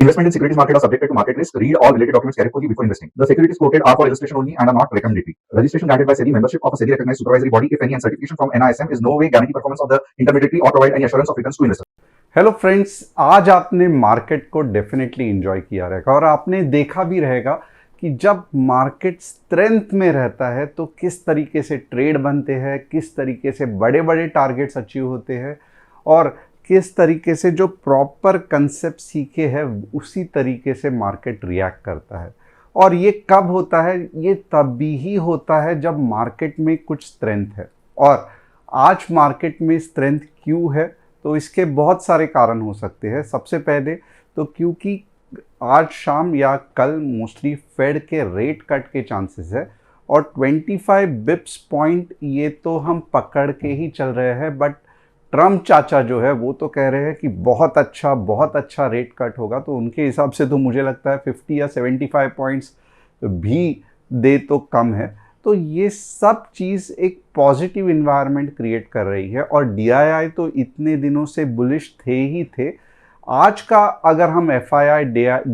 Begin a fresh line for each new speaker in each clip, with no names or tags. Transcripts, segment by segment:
Investment in securities market are subjected to market risk. Read all related documents carefully before investing. The securities quoted are for illustration only and are not recommendatory. Registration granted by SEBI. Membership of a SEBI recognized supervisory body, if any, and certification from NISM is no way guarantee performance of the intermediary or provide any assurance of returns to investors.
Hello friends, आज आपने market को definitely enjoy किया रहेगा और आपने देखा भी रहेगा कि जब मार्केट स्ट्रेंथ में रहता है तो किस तरीके से ट्रेड बनते हैं, किस तरीके से बड़े बड़े टारगेट्स अचीव होते हैं और किस तरीके से जो प्रॉपर कंसेप्ट सीखे हैं उसी तरीके से मार्केट रिएक्ट करता है। और ये कब होता है? ये तभी ही होता है जब मार्केट में कुछ स्ट्रेंथ है। और आज मार्केट में स्ट्रेंथ क्यों है? तो इसके बहुत सारे कारण हो सकते हैं। सबसे पहले तो क्योंकि आज शाम या कल मोस्टली फेड के रेट कट के चांसेस है और 25 बिप्स पॉइंट ये तो हम पकड़ के ही चल रहे हैं, बट ट्रम्प चाचा जो है वो तो कह रहे हैं कि बहुत अच्छा रेट कट होगा। तो उनके हिसाब से तो मुझे लगता है 50 या 75 पॉइंट्स भी दे तो कम है। तो ये सब चीज़ एक पॉजिटिव इन्वायरमेंट क्रिएट कर रही है और DII तो इतने दिनों से बुलिश थे ही थे। आज का अगर हम FII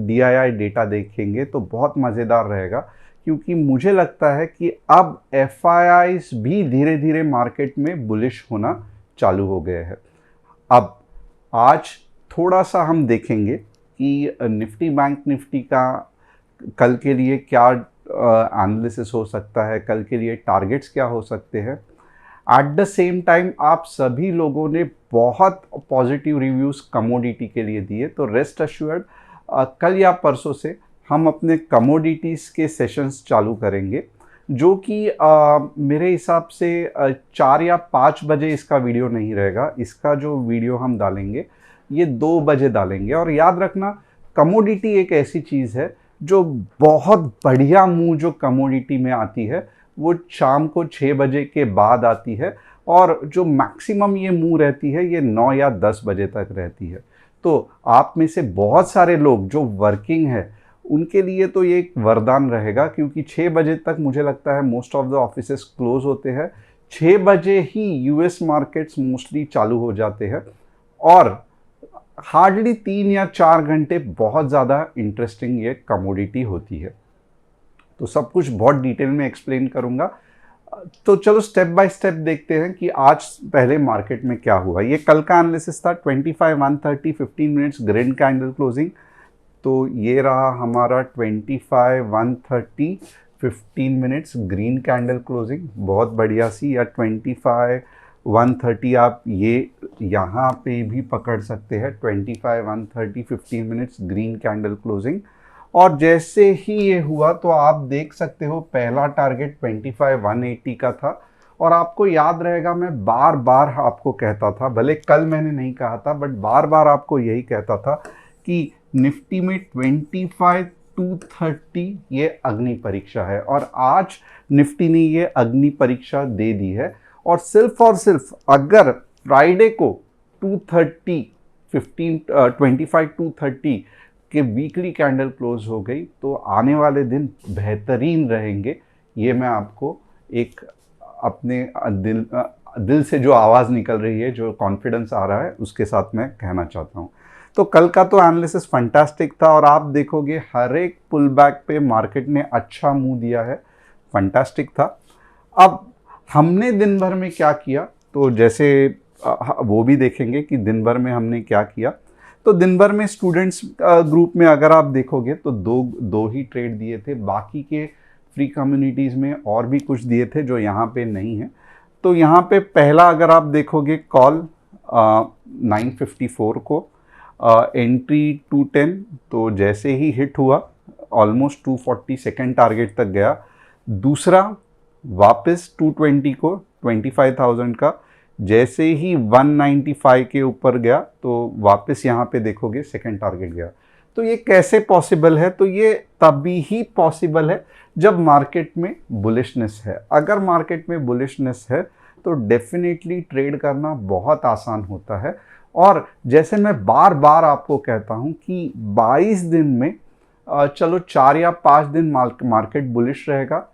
DII डेटा देखेंगे तो बहुत मज़ेदार रहेगा, क्योंकि मुझे लगता है कि अब FIIs भी धीरे धीरे मार्केट में बुलिश होना चालू हो गए हैं। अब आज थोड़ा सा हम देखेंगे कि निफ्टी बैंक निफ्टी का कल के लिए क्या एनालिसिस हो सकता है, कल के लिए टारगेट्स क्या हो सकते हैं। एट द सेम टाइम आप सभी लोगों ने बहुत पॉजिटिव रिव्यूज़ कमोडिटी के लिए दिए, तो रेस्ट अश्योर्ड कल या परसों से हम अपने कमोडिटीज़ के सेशंस चालू करेंगे, जो कि मेरे हिसाब से 4 या 5 बजे इसका वीडियो नहीं रहेगा। इसका जो वीडियो हम डालेंगे ये 2 बजे डालेंगे। और याद रखना, कमोडिटी एक ऐसी चीज़ है जो बहुत बढ़िया मूव जो कमोडिटी में आती है वो शाम को 6 बजे के बाद आती है, और जो मैक्सिमम ये मूव रहती है ये 9 या 10 बजे तक रहती है। तो आप में से बहुत सारे लोग जो वर्किंग है उनके लिए तो ये एक वरदान रहेगा, क्योंकि 6 बजे तक मुझे लगता है most of the offices close होते हैं। 6 बजे ही US मार्केट्स मोस्टली चालू हो जाते हैं और हार्डली 3 या 4 घंटे बहुत ज़्यादा इंटरेस्टिंग ये कमोडिटी होती है। तो सब कुछ बहुत डिटेल में एक्सप्लेन करूँगा। तो चलो स्टेप बाय स्टेप देखते हैं कि आज पहले मार्केट में क्या हुआ। ये कल का एनालिसिस था 25-130 15 मिनट्स ग्रीन कैंडल क्लोजिंग। तो ये रहा हमारा 25-130 15 मिनट्स ग्रीन कैंडल क्लोजिंग, बहुत बढ़िया सी। या 25-130 आप ये यहाँ पे भी पकड़ सकते हैं, 25-130 15 मिनट्स ग्रीन कैंडल क्लोजिंग। और जैसे ही ये हुआ तो आप देख सकते हो पहला टारगेट 25-180 का था। और आपको याद रहेगा मैं बार बार आपको कहता था, भले कल मैंने नहीं कहा था बट बार बार आपको यही कहता था कि निफ्टी में 25-230 ये अग्नि परीक्षा है, और आज निफ्टी ने ये अग्नि परीक्षा दे दी है। और सिर्फ अगर फ्राइडे को 25-230 के वीकली कैंडल क्लोज हो गई तो आने वाले दिन बेहतरीन रहेंगे। ये मैं आपको एक अपने दिल से जो आवाज़ निकल रही है, जो कॉन्फिडेंस आ रहा है, उसके साथ मैं कहना चाहता हूँ। तो कल का तो एनालिसिस फंटास्टिक था और आप देखोगे हर एक पुल बैक पे मार्केट ने अच्छा मुंह दिया है, फंटास्टिक था। अब हमने दिन भर में क्या किया, तो जैसे वो भी देखेंगे कि दिन भर में हमने क्या किया। तो दिन भर में स्टूडेंट्स ग्रुप में अगर आप देखोगे तो दो ही ट्रेड दिए थे, बाकी के फ्री कम्युनिटीज़ में और भी कुछ दिए थे जो यहाँ पे नहीं है। तो यहाँ पे पहला अगर आप देखोगे कॉल 954 को, एंट्री 210, तो जैसे ही हिट हुआ ऑलमोस्ट 240 सेकेंड टारगेट तक गया। दूसरा वापस 220 को 25,000 का, जैसे ही 195 के ऊपर गया तो वापस यहाँ पे देखोगे सेकेंड टारगेट गया। तो ये कैसे पॉसिबल है? तो ये तभी ही पॉसिबल है जब मार्केट में बुलिशनेस है। अगर मार्केट में बुलिशनेस है तो डेफिनेटली ट्रेड करना बहुत आसान होता है। और जैसे मैं बार बार आपको कहता हूँ कि 22 दिन में चलो 4 या 5 दिन मार्केट बुलिश रहेगा,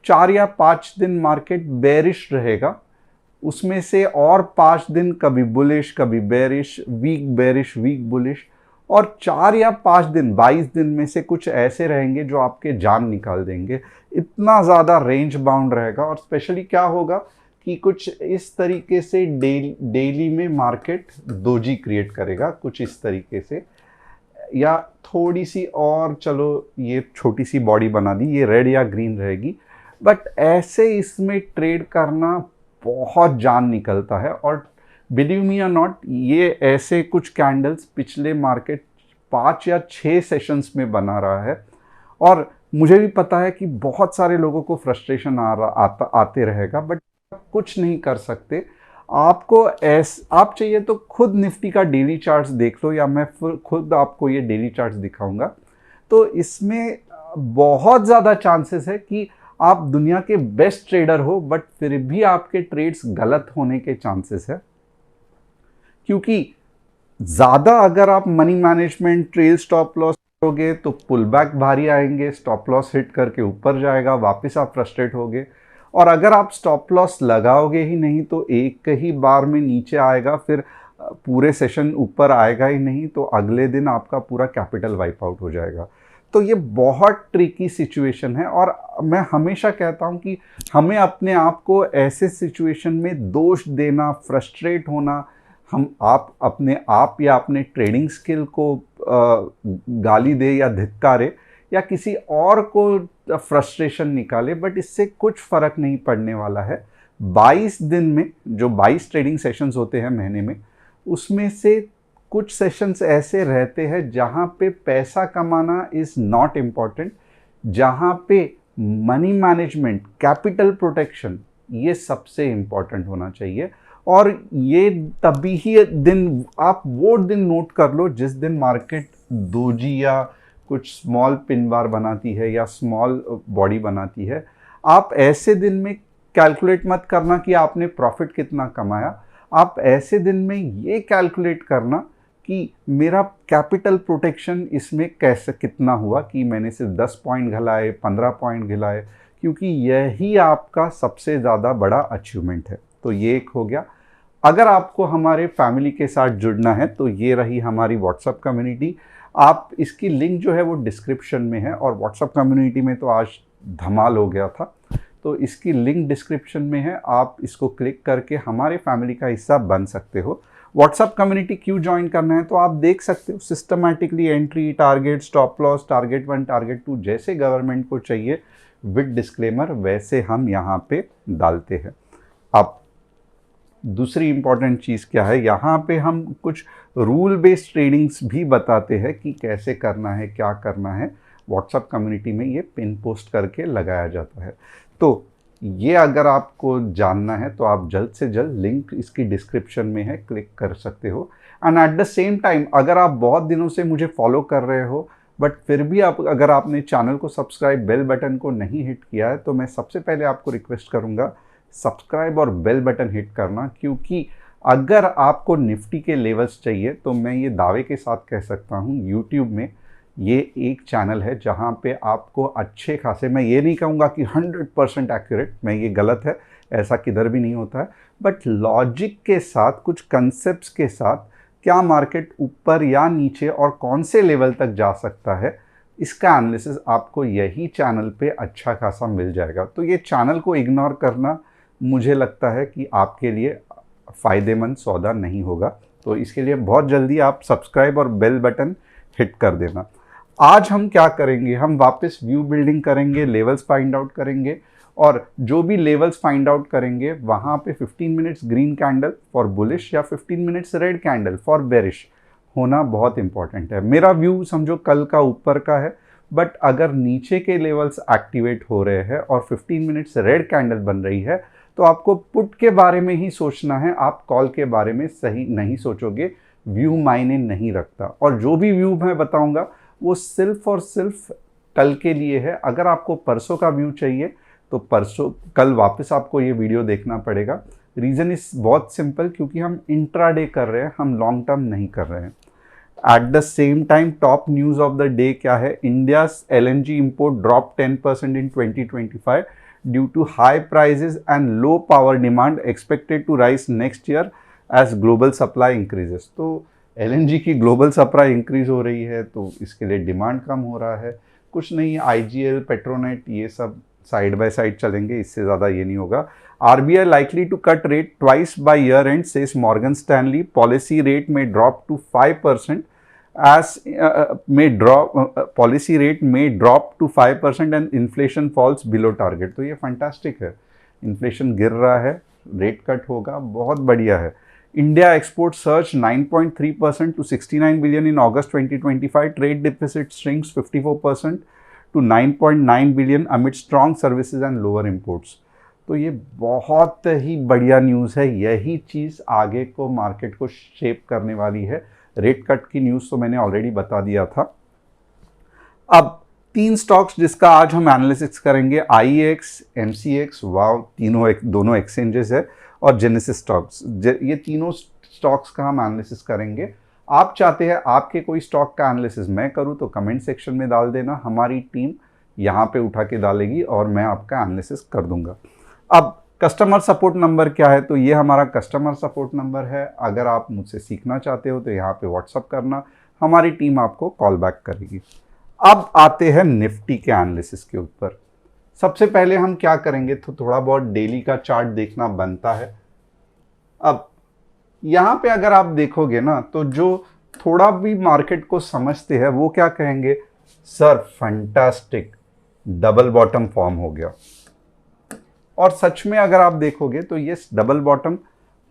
4 या 5 दिन मार्केट बेरिश रहेगा, उसमें से और 5 दिन कभी बुलिश कभी बेरिश, वीक बुलिश, और 4 या 5 दिन 22 दिन में से कुछ ऐसे रहेंगे जो आपके जान निकाल देंगे। इतना ज़्यादा रेंज बाउंड रहेगा। और स्पेशली क्या होगा कि कुछ इस तरीके से डेली में मार्केट दोजी क्रिएट करेगा, कुछ इस तरीके से, या थोड़ी सी और, चलो ये छोटी सी बॉडी बना दी, ये रेड या ग्रीन रहेगी, बट ऐसे इसमें ट्रेड करना बहुत जान निकलता है। और बिलीव मी या नॉट, ये ऐसे कुछ कैंडल्स पिछले मार्केट 5 या 6 सेशंस में बना रहा है। और मुझे भी पता है कि बहुत सारे लोगों को फ्रस्ट्रेशन आते रहेगा, बट कुछ नहीं कर सकते। आपको आप चाहिए तो खुद निफ्टी का डेली चार्ट्स देख लो, या मैं खुद आपको ये डेली चार्ट्स दिखाऊंगा। तो इसमें बहुत ज़्यादा चांसेस है कि आप दुनिया के बेस्ट ट्रेडर हो, बट फिर भी आपके ट्रेड्स गलत होने के चांसेस है। क्योंकि ज़्यादा अगर आप money management, trail, stop loss करोगे तो पुल बैक भारी आएंगे, स्टॉप लॉस हिट करके ऊपर जाएगा, वापस आप फ्रस्ट्रेट होगे। और अगर आप स्टॉप लॉस लगाओगे ही नहीं तो एक ही बार में नीचे आएगा, फिर पूरे सेशन ऊपर आएगा ही नहीं, तो अगले दिन आपका पूरा कैपिटल वाइप आउट हो जाएगा। तो ये बहुत ट्रिकी सिचुएशन है। और मैं हमेशा कहता हूँ कि हमें अपने आप को ऐसे सिचुएशन में दोष देना, फ्रस्ट्रेट होना, आप अपने आप या अपने ट्रेडिंग स्किल को गाली दे या धिक्कारे या किसी और को फ्रस्ट्रेशन निकाले, बट इससे कुछ फ़र्क नहीं पड़ने वाला है। 22 दिन में जो 22 ट्रेडिंग सेशंस होते हैं महीने में, उसमें से कुछ सेशंस ऐसे रहते हैं जहाँ पे पैसा कमाना इज़ नॉट इम्पॉर्टेंट, जहाँ पे मनी मैनेजमेंट, कैपिटल प्रोटेक्शन, ये सबसे इम्पॉर्टेंट होना चाहिए। और ये तभी ही दिन, आप वो दिन नोट कर लो जिस दिन मार्केट दोजी या कुछ स्मॉल पिन बार बनाती है या स्मॉल बॉडी बनाती है। आप ऐसे दिन में कैलकुलेट मत करना कि आपने प्रॉफिट कितना कमाया, आप ऐसे दिन में ये कैलकुलेट करना कि मेरा कैपिटल प्रोटेक्शन इसमें कैसे कितना हुआ, कि मैंने सिर्फ 10 पॉइंट घलाए, 15 पॉइंट घलाए, क्योंकि यही आपका सबसे ज़्यादा बड़ा अचीवमेंट है। तो ये एक हो गया। अगर आपको हमारे फैमिली के साथ जुड़ना है तो ये रही हमारी व्हाट्सएप कम्युनिटी। आप इसकी लिंक जो है वो डिस्क्रिप्शन में है, और व्हाट्सएप कम्युनिटी में तो आज धमाल हो गया था, तो इसकी लिंक डिस्क्रिप्शन में है। आप इसको क्लिक करके हमारे फैमिली का हिस्सा बन सकते हो। व्हाट्सएप कम्युनिटी क्यों ज्वाइन करना है तो आप देख सकते हो, systematically entry, target, stop loss, target 1, target 2 जैसे गवर्नमेंट को चाहिए विद डिस्क्लेमर, वैसे हम यहाँ पे डालते हैं। अब दूसरी इंपॉर्टेंट चीज़ क्या है, यहाँ पे हम कुछ रूल बेस्ड ट्रेडिंग्स भी बताते हैं कि कैसे करना है, क्या करना है। व्हाट्सएप कम्युनिटी में ये पिन पोस्ट करके लगाया जाता है। तो ये अगर आपको जानना है तो आप जल्द से जल्द, लिंक इसकी डिस्क्रिप्शन में है, क्लिक कर सकते हो। And eight the same time, अगर आप बहुत दिनों से मुझे फॉलो कर रहे हो बट फिर भी अगर आपने चैनल को सब्सक्राइब, बेल बटन को नहीं हिट किया है, तो मैं सबसे पहले आपको रिक्वेस्ट करूँगा सब्सक्राइब और बेल बटन हिट करना। क्योंकि अगर आपको निफ्टी के लेवल्स चाहिए तो मैं ये दावे के साथ कह सकता हूँ, यूट्यूब में ये एक चैनल है जहाँ पे आपको अच्छे खासे, मैं ये नहीं कहूँगा कि 100% एक्यूरेट, मैं ये गलत है, ऐसा किधर भी नहीं होता है, बट लॉजिक के साथ, कुछ कंसेप्ट्स के साथ, क्या मार्केट ऊपर या नीचे और कौन से लेवल तक जा सकता है, इसका एनालिसिस आपको यही चैनल पे अच्छा खासा मिल जाएगा। तो ये चैनल को इग्नोर करना मुझे लगता है कि आपके लिए फ़ायदेमंद सौदा नहीं होगा। तो इसके लिए बहुत जल्दी आप सब्सक्राइब और बेल बटन हिट कर देना। आज हम क्या करेंगे, हम वापस व्यू बिल्डिंग करेंगे, लेवल्स फाइंड आउट करेंगे, और जो भी लेवल्स फाइंड आउट करेंगे वहाँ पे 15 minutes green candle for bullish या 15 minutes red candle for bearish होना बहुत इंपॉर्टेंट है। मेरा व्यू समझो कल का ऊपर का है, बट अगर नीचे के लेवल्स एक्टिवेट हो रहे हैं और 15 मिनट्स रेड कैंडल बन रही है तो आपको पुट के बारे में ही सोचना है, आप कॉल के बारे में सही नहीं सोचोगे। व्यू मायने नहीं रखता, और जो भी व्यू मैं बताऊंगा वो सिर्फ और सिर्फ कल के लिए है। अगर आपको परसों का व्यू चाहिए तो परसों, कल वापस आपको ये वीडियो देखना पड़ेगा। रीज़न इस बहुत सिंपल, क्योंकि हम इंट्राडे कर रहे हैं, हम लॉन्ग टर्म नहीं कर रहे हैं। At the same time top news of the day क्या है, India's LNG import drop 10% in 2025 due to high prices and low power demand expected to rise next year as global supply increases. तो LNG की global supply increase हो रही है तो इसके लिए डिमांड कम हो रहा है। कुछ नहीं, आईजीएल, पेट्रोनेट, ये सब साइड बाय साइड चलेंगे, इससे ज़्यादा ये नहीं होगा। RBI likely to cut rate twice by year end, says Morgan Stanley. Policy rate में drop to 5% as policy rate may drop to 5% and inflation falls below target। तो ये फंटास्टिक है, इन्फ्लेशन गिर रहा है, रेट कट होगा, बहुत बढ़िया है। India export surge 9.3% to 69 billion in August 2025। Trade deficit shrinks 54% to 9.9 billion amid strong services and lower imports। तो ये बहुत ही बढ़िया न्यूज़ है, यही चीज़ आगे को मार्केट को शेप करने वाली है। रेट कट की न्यूज़ तो मैंने ऑलरेडी बता दिया था। अब 3 स्टॉक्स जिसका आज हम एनालिसिस करेंगे, आईएक्स, एमसीएक्स, वाव, दोनों एक्सचेंजेस है, और जेनेसिस स्टॉक्स। ये तीनों स्टॉक्स का हम एनालिसिस करेंगे। आप चाहते हैं आपके कोई स्टॉक का एनालिसिस मैं करूं तो कमेंट सेक्शन में डाल देना, हमारी टीम यहाँ पे उठा के डालेगी और मैं आपका एनालिसिस कर दूंगा। अब कस्टमर सपोर्ट नंबर क्या है, तो ये हमारा कस्टमर सपोर्ट नंबर है। अगर आप मुझसे सीखना चाहते हो तो यहाँ पे व्हाट्सअप करना, हमारी टीम आपको कॉल बैक करेगी। अब आते हैं निफ्टी के एनालिसिस के ऊपर। सबसे पहले हम क्या करेंगे, तो थोड़ा बहुत डेली का चार्ट देखना बनता है। अब यहाँ पे अगर आप देखोगे ना, तो जो थोड़ा भी मार्केट को समझते हैं वो क्या कहेंगे, sir fantastic double bottom form हो गया। और सच में अगर आप देखोगे तो ये डबल बॉटम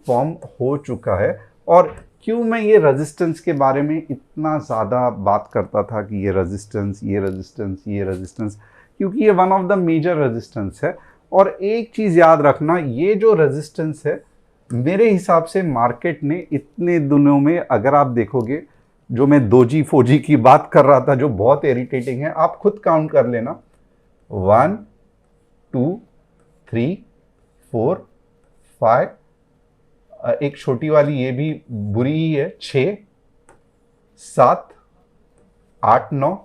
फॉर्म हो चुका है। और क्यों मैं ये रेजिस्टेंस के बारे में इतना ज़्यादा बात करता था कि ये रेजिस्टेंस, ये रेजिस्टेंस, ये रेजिस्टेंस, क्योंकि ये one of the major resistance है। और एक चीज़ याद रखना, ये जो रेजिस्टेंस है मेरे हिसाब से मार्केट ने इतने दिनों में, अगर आप देखोगे, जो मैं 2G 4G की बात कर रहा था जो बहुत इरिटेटिंग है, आप खुद काउंट कर लेना, 1 2 3 4 5, एक छोटी वाली ये भी बुरी ही है, 6 7 8 9,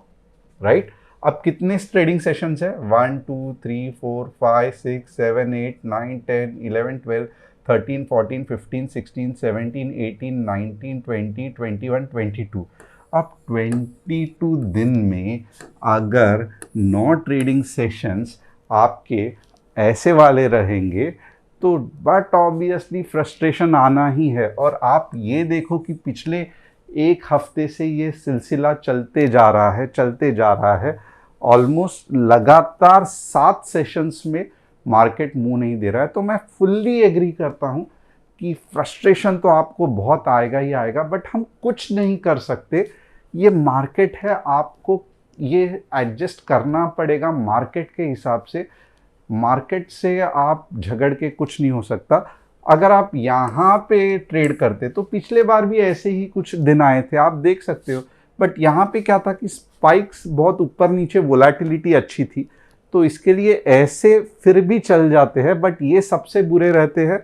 राइट। अब कितने ट्रेडिंग सेशंस है, 1 2 3 4 5 6 7 8 9 10 11 12 13 14 15 16 17 18 19 20 21 22। अब 22 दिन में अगर 9 ट्रेडिंग सेशंस आपके ऐसे वाले रहेंगे तो बट ऑब्वियसली फ्रस्ट्रेशन आना ही है। और आप ये देखो कि पिछले एक हफ्ते से ये सिलसिला चलते जा रहा है। ऑलमोस्ट लगातार 7 सेशंस में मार्केट मुंह नहीं दे रहा है। तो मैं फुल्ली एग्री करता हूँ कि फ्रस्ट्रेशन तो आपको बहुत आएगा ही आएगा, बट हम कुछ नहीं कर सकते। ये मार्केट है, आपको ये एडजस्ट करना पड़ेगा मार्केट के हिसाब से। मार्केट से आप झगड़ के कुछ नहीं हो सकता। अगर आप यहाँ पे ट्रेड करते तो पिछले बार भी ऐसे ही कुछ दिन आए थे, आप देख सकते हो। बट यहाँ पे क्या था कि स्पाइक्स बहुत ऊपर नीचे, वोलेटिलिटी अच्छी थी, तो इसके लिए ऐसे फिर भी चल जाते हैं, बट ये सबसे बुरे रहते हैं।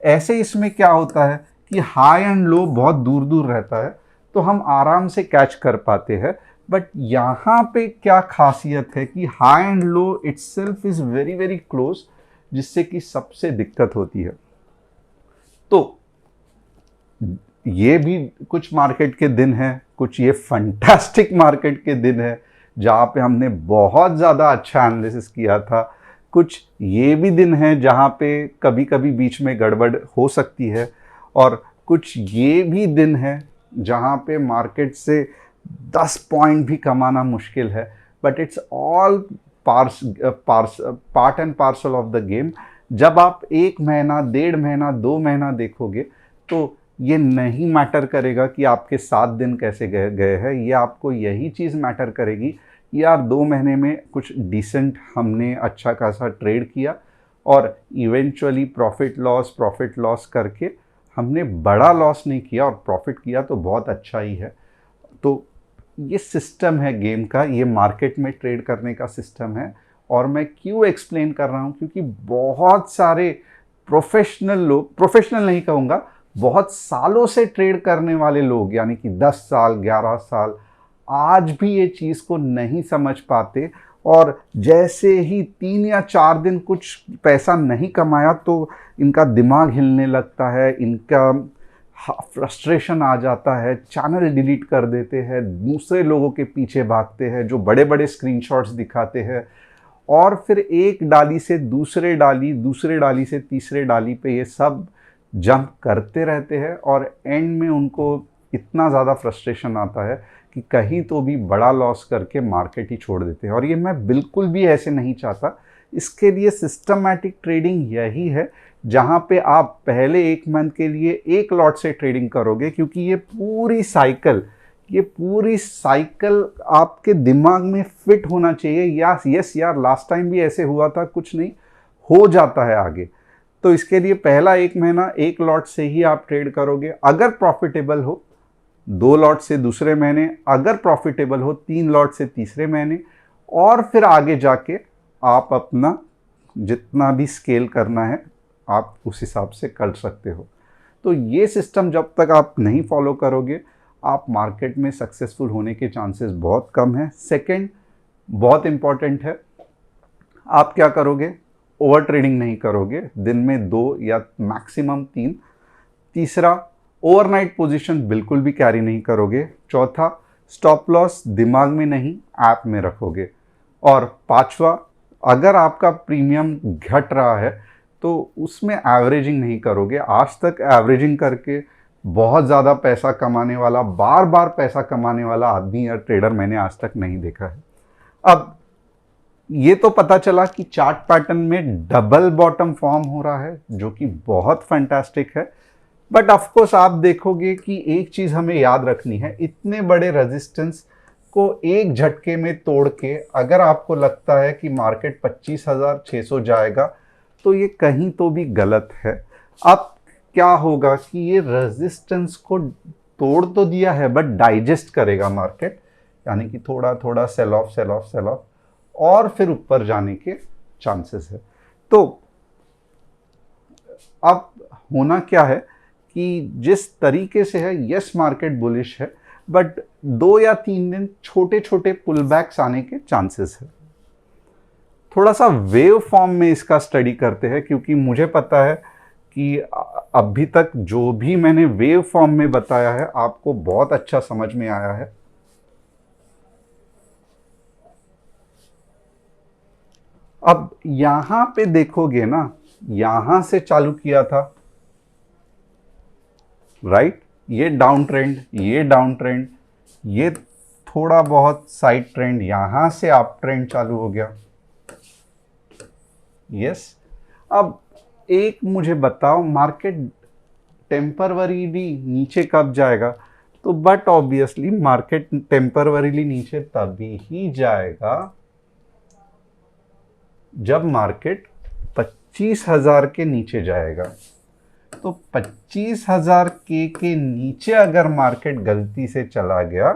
ऐसे इसमें क्या होता है कि हाई एंड लो बहुत दूर दूर रहता है, तो हम आराम से कैच कर पाते हैं। बट यहाँ पे क्या खासियत है कि high and low itself is very very close, जिससे कि सबसे दिक्कत होती है। तो ये भी कुछ मार्केट के दिन हैं, कुछ ये फंटास्टिक मार्केट के दिन है जहाँ पे हमने बहुत ज़्यादा अच्छा एनालिसिस किया था। कुछ ये भी दिन हैं जहाँ पे कभी कभी बीच में गड़बड़ हो सकती है, और कुछ ये भी दिन है जहाँ पे मार्केट से 10 पॉइंट भी कमाना मुश्किल है। But it's all part and parcel of the game. जब आप 1 महीना, 1.5 महीना, 2 महीना देखोगे तो ये नहीं मैटर करेगा कि आपके 7 दिन कैसे गए हैं। ये आपको यही चीज़ मैटर करेगी, यार 2 महीने में कुछ डिसेंट हमने अच्छा खासा ट्रेड किया, और इवेंचुअली प्रॉफिट लॉस करके हमने बड़ा लॉस नहीं किया और प्रॉफिट किया, तो बहुत अच्छा ही है। तो ये सिस्टम है गेम का, ये मार्केट में ट्रेड करने का सिस्टम है। और मैं क्यों एक्सप्लेन कर रहा हूँ, क्योंकि बहुत सारे प्रोफेशनल लोग, प्रोफेशनल नहीं कहूँगा, बहुत सालों से ट्रेड करने वाले लोग, यानी कि 10 साल 11 साल, आज भी ये चीज़ को नहीं समझ पाते। और जैसे ही 3 या 4 दिन कुछ पैसा नहीं कमाया तो इनका दिमाग हिलने लगता है, इनका फ्रस्ट्रेशन आ जाता है, चैनल डिलीट कर देते हैं, दूसरे लोगों के पीछे भागते हैं जो बड़े बड़े स्क्रीनशॉट्स दिखाते हैं, और फिर एक डाली से दूसरे डाली, दूसरे डाली से तीसरे डाली पे ये सब जंप करते रहते हैं, और एंड में उनको इतना ज़्यादा फ्रस्ट्रेशन आता है कि कहीं तो भी बड़ा लॉस करके मार्केट ही छोड़ देते हैं। और ये मैं बिल्कुल भी ऐसे नहीं चाहता। इसके लिए सिस्टमैटिक ट्रेडिंग यही है जहाँ पे आप पहले एक मंथ के लिए एक लॉट से ट्रेडिंग करोगे, क्योंकि ये पूरी साइकिल आपके दिमाग में फिट होना चाहिए। यस यार, लास्ट टाइम भी ऐसे हुआ था, कुछ नहीं, हो जाता है आगे। तो इसके लिए पहला एक महीना एक लॉट से ही आप ट्रेड करोगे, अगर प्रॉफिटेबल हो 2 लॉट से दूसरे महीने, अगर प्रॉफिटेबल हो 3 लॉट से तीसरे महीने, और फिर आगे जाके आप अपना जितना भी स्केल करना है आप उस हिसाब से कर सकते हो। तो ये सिस्टम जब तक आप नहीं फॉलो करोगे, आप मार्केट में सक्सेसफुल होने के चांसेस बहुत कम हैं। सेकंड, बहुत इंपॉर्टेंट है, आप क्या करोगे, ओवर ट्रेडिंग नहीं करोगे, दिन में 2 या मैक्सिमम 3। तीसरा, ओवरनाइट पोजीशन बिल्कुल भी कैरी नहीं करोगे। चौथा, स्टॉप लॉस दिमाग में नहीं, ऐप में रखोगे। और पांचवा, अगर आपका प्रीमियम घट रहा है तो उसमें एवरेजिंग नहीं करोगे। आज तक एवरेजिंग करके बहुत ज़्यादा पैसा कमाने वाला, बार बार पैसा कमाने वाला आदमी या ट्रेडर मैंने आज तक नहीं देखा है। अब ये तो पता चला कि चार्ट पैटर्न में डबल बॉटम फॉर्म हो रहा है, जो कि बहुत फैंटास्टिक है। बट ऑफ कोर्स आप देखोगे कि एक चीज़ हमें याद रखनी है, इतने बड़े रेजिस्टेंस को एक झटके में तोड़ के अगर आपको लगता है कि मार्केट 25,600 जाएगा, तो ये कहीं तो भी गलत है। अब क्या होगा कि ये रेजिस्टेंस को तोड़ तो दिया है, बट डाइजेस्ट करेगा मार्केट, यानी कि थोड़ा थोड़ा sell off sell off sell off, और फिर ऊपर जाने के चांसेस है। तो अब होना क्या है कि जिस तरीके से है, यस मार्केट बुलिश है, बट 2 या 3 दिन छोटे छोटे पुल बैक्स आने के चांसेस है। थोड़ा सा वेव फॉर्म में इसका स्टडी करते हैं, क्योंकि मुझे पता है कि अभी तक जो भी मैंने वेव फॉर्म में बताया है आपको बहुत अच्छा समझ में आया है। अब यहां पे देखोगे ना, यहां से चालू किया था, राइट, ये डाउन ट्रेंड, ये डाउन ट्रेंड, ये थोड़ा बहुत साइड ट्रेंड, यहां से अप ट्रेंड चालू हो गया। यस, अब एक मुझे बताओ, मार्केट टेम्परवरीली नीचे कब जाएगा? तो बट ऑब्वियसली मार्केट टेम्परवरीली नीचे तभी ही जाएगा जब मार्केट 25,000 के नीचे जाएगा। तो 25,000 के नीचे अगर मार्केट गलती से चला गया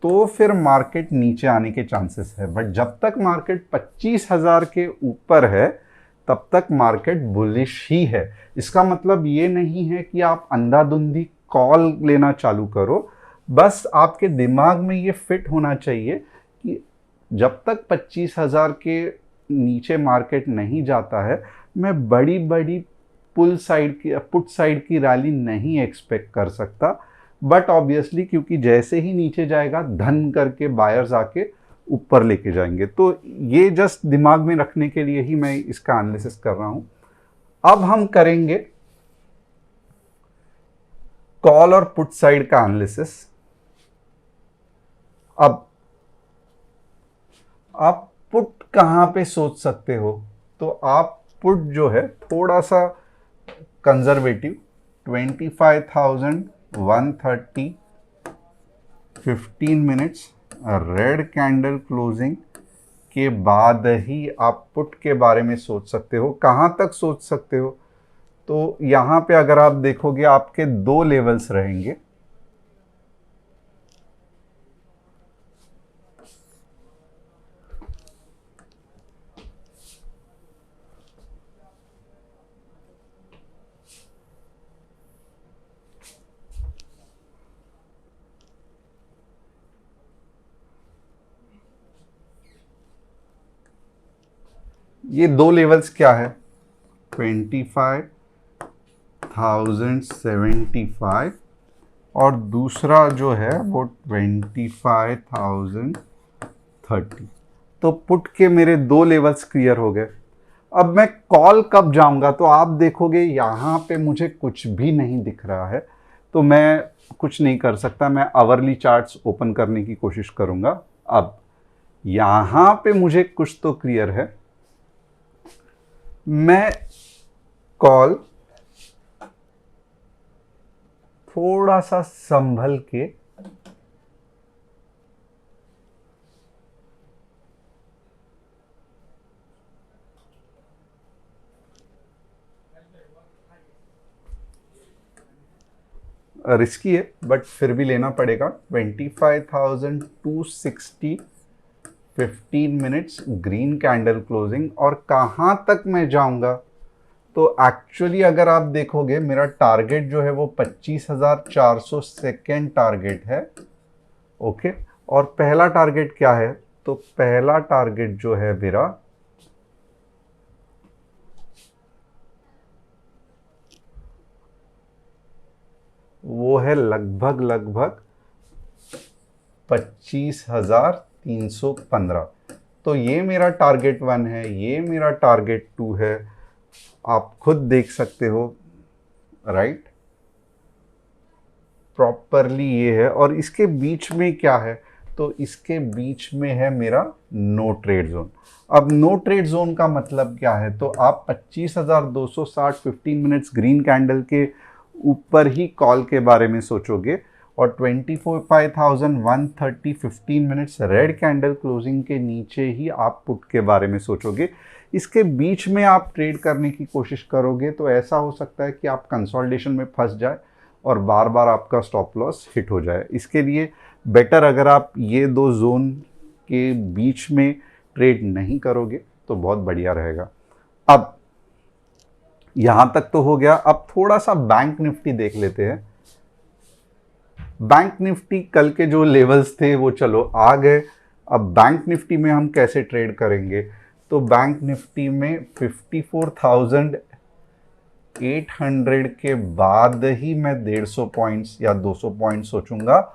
तो फिर मार्केट नीचे आने के चांसेस है। बट जब तक मार्केट 25,000 के ऊपर है तब तक मार्केट बुलिश ही है। इसका मतलब ये नहीं है कि आप अंधाधुंधी कॉल लेना चालू करो, बस आपके दिमाग में ये फिट होना चाहिए कि जब तक 25,000 के नीचे मार्केट नहीं जाता है, मैं बड़ी बड़ी पुट साइड की रैली नहीं एक्सपेक्ट कर सकता। बट ऑब्वियसली क्योंकि जैसे ही नीचे जाएगा धन करके बायर्स आके ऊपर लेके जाएंगे। तो ये जस्ट दिमाग में रखने के लिए ही मैं इसका एनालिसिस कर रहा हूं। अब हम करेंगे कॉल और पुट साइड का एनालिसिस। अब आप पुट कहां पे सोच सकते हो? तो आप पुट जो है थोड़ा सा conservative, 25,130, 15 minutes red candle closing के बाद ही आप पुट के बारे में सोच सकते हो। कहां तक सोच सकते हो? तो यहां पे अगर आप देखोगे आपके 2 लेवल्स रहेंगे। ये 2 लेवल्स क्या है? 25, 25,075 और दूसरा जो है वो 25,030। तो पुट के मेरे दो लेवल्स क्लियर हो गए। अब मैं कॉल कब जाऊंगा, तो आप देखोगे यहाँ पे मुझे कुछ भी नहीं दिख रहा है, तो मैं कुछ नहीं कर सकता। मैं आवरली चार्ट्स ओपन करने की कोशिश करूंगा। अब यहाँ पे मुझे कुछ तो क्लियर है। मैं कॉल थोड़ा सा संभल के रिस्की है बट फिर भी लेना पड़ेगा। 25,260 15 मिनट्स ग्रीन कैंडल क्लोजिंग। और कहाँ तक मैं जाऊंगा, तो एक्चुअली अगर आप देखोगे मेरा टारगेट जो है वो 25,400 सेकेंड टारगेट है। ओके, और पहला टारगेट क्या है, तो पहला टारगेट जो है मेरा वो है लगभग 25,315। तो ये मेरा टारगेट 1 है, ये मेरा टारगेट 2 है, आप खुद देख सकते हो, राइट। प्रॉपरली ये है। और इसके बीच में क्या है, तो इसके बीच में है मेरा नो ट्रेड जोन। अब नो ट्रेड जोन का मतलब क्या है, तो आप 25,260 15 मिनट्स ग्रीन कैंडल के ऊपर ही कॉल के बारे में सोचोगे और 25,130 15 मिनट्स रेड कैंडल क्लोजिंग के नीचे ही आप पुट के बारे में सोचोगे। इसके बीच में आप ट्रेड करने की कोशिश करोगे तो ऐसा हो सकता है कि आप कंसोलिडेशन में फंस जाए और बार बार आपका स्टॉप लॉस हिट हो जाए। इसके लिए बेटर अगर आप ये दो जोन के बीच में ट्रेड नहीं करोगे तो बहुत बढ़िया रहेगा। अब यहाँ तक तो हो गया। अब थोड़ा सा बैंक निफ्टी देख लेते हैं। बैंक निफ्टी कल के जो लेवल्स थे वो चलो आ गए। अब बैंक निफ्टी में हम कैसे ट्रेड करेंगे, तो बैंक निफ्टी में 54,800 के बाद ही मैं 150 पॉइंट्स या 200 पॉइंट्स सोचूंगा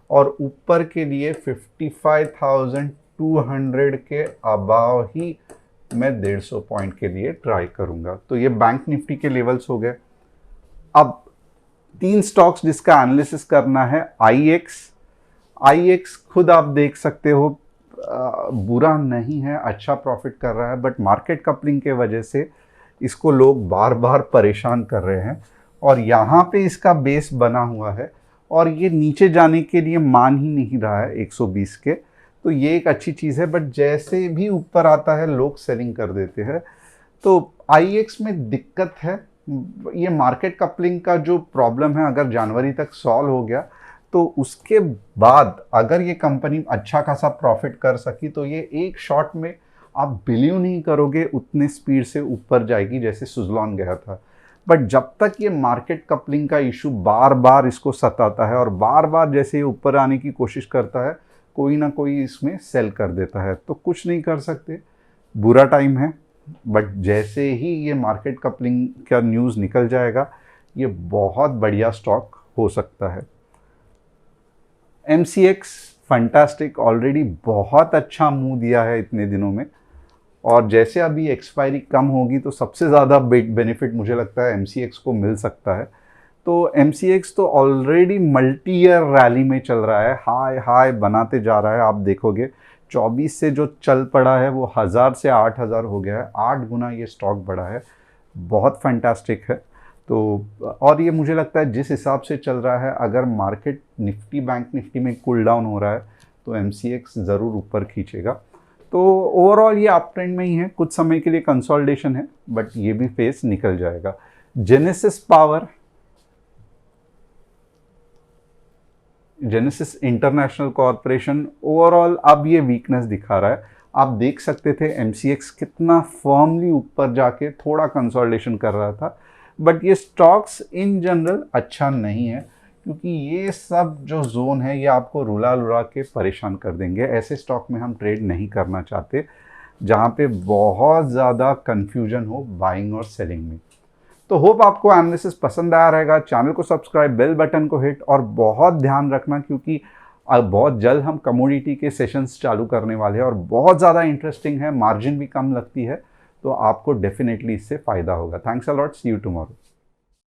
और ऊपर के लिए 55,200 के अबाव ही मैं 150 पॉइंट के लिए ट्राई करूंगा। तो ये बैंक निफ्टी के लेवल्स हो गए। अब 3 स्टॉक्स जिसका एनालिसिस करना है। आईएक्स खुद आप देख सकते हो, बुरा नहीं है, अच्छा प्रॉफिट कर रहा है, बट मार्केट कपलिंग के वजह से इसको लोग बार बार परेशान कर रहे हैं और यहाँ पे इसका बेस बना हुआ है और ये नीचे जाने के लिए मान ही नहीं रहा है 120 के। तो ये एक अच्छी चीज़ है, बट जैसे भी ऊपर आता है लोग सेलिंग कर देते हैं। तो आईएक्स में दिक्कत है। ये मार्केट कपलिंग का जो प्रॉब्लम है अगर जनवरी तक सॉल्व हो गया तो उसके बाद अगर ये कंपनी अच्छा खासा प्रॉफिट कर सकी तो ये एक शॉट में आप बिलीव नहीं करोगे उतने स्पीड से ऊपर जाएगी जैसे सुज़लॉन गया था। बट जब तक ये मार्केट कपलिंग का इशू बार बार इसको सताता है और बार बार जैसे ये ऊपर आने की कोशिश करता है कोई ना कोई इसमें सेल कर देता है, तो कुछ नहीं कर सकते, बुरा टाइम है। बट जैसे ही ये मार्केट कपलिंग का न्यूज़ निकल जाएगा ये बहुत बढ़िया स्टॉक हो सकता है। MCX फंटास्टिक, ऑलरेडी बहुत अच्छा मुंह दिया है इतने दिनों में और जैसे अभी एक्सपायरी कम होगी तो सबसे ज़्यादा बेनिफिट मुझे लगता है MCX को मिल सकता है। तो MCX तो ऑलरेडी मल्टी ईयर रैली में चल रहा है, हाई बनाते जा रहा है। आप देखोगे 24 से जो चल पड़ा है वो 1000 से 8000 हो गया है, 8 गुना ये स्टॉक बढ़ा है, बहुत फैंटास्टिक है। तो और ये मुझे लगता है जिस हिसाब से चल रहा है अगर मार्केट निफ्टी बैंक निफ्टी में कूल डाउन हो रहा है तो MCX ज़रूर ऊपर खींचेगा। तो ओवरऑल ये अप ट्रेंड में ही है, कुछ समय के लिए कंसोलिडेशन है बट ये भी फेस निकल जाएगा। जेनेसिस इंटरनेशनल कॉरपोरेशन ओवरऑल अब ये वीकनेस दिखा रहा है। आप देख सकते थे MCX कितना फर्मली ऊपर जाके थोड़ा कंसोलिडेशन कर रहा था, बट ये स्टॉक्स इन जनरल अच्छा नहीं है क्योंकि ये सब जो जोन है ये आपको रुला के परेशान कर देंगे। ऐसे स्टॉक में हम ट्रेड नहीं करना चाहते जहाँ पे बहुत ज़्यादा कन्फ्यूजन हो बाइंग और सेलिंग में। तो होप आपको एनालिसिस पसंद आया रहेगा। चैनल को सब्सक्राइब, बेल बटन को हिट, और बहुत ध्यान रखना क्योंकि अब बहुत जल्द हम कमोडिटी के सेशंस चालू करने वाले हैं और बहुत ज़्यादा इंटरेस्टिंग है, मार्जिन भी कम लगती है, तो आपको डेफिनेटली इससे फ़ायदा होगा। Thanks a lot, see you tomorrow.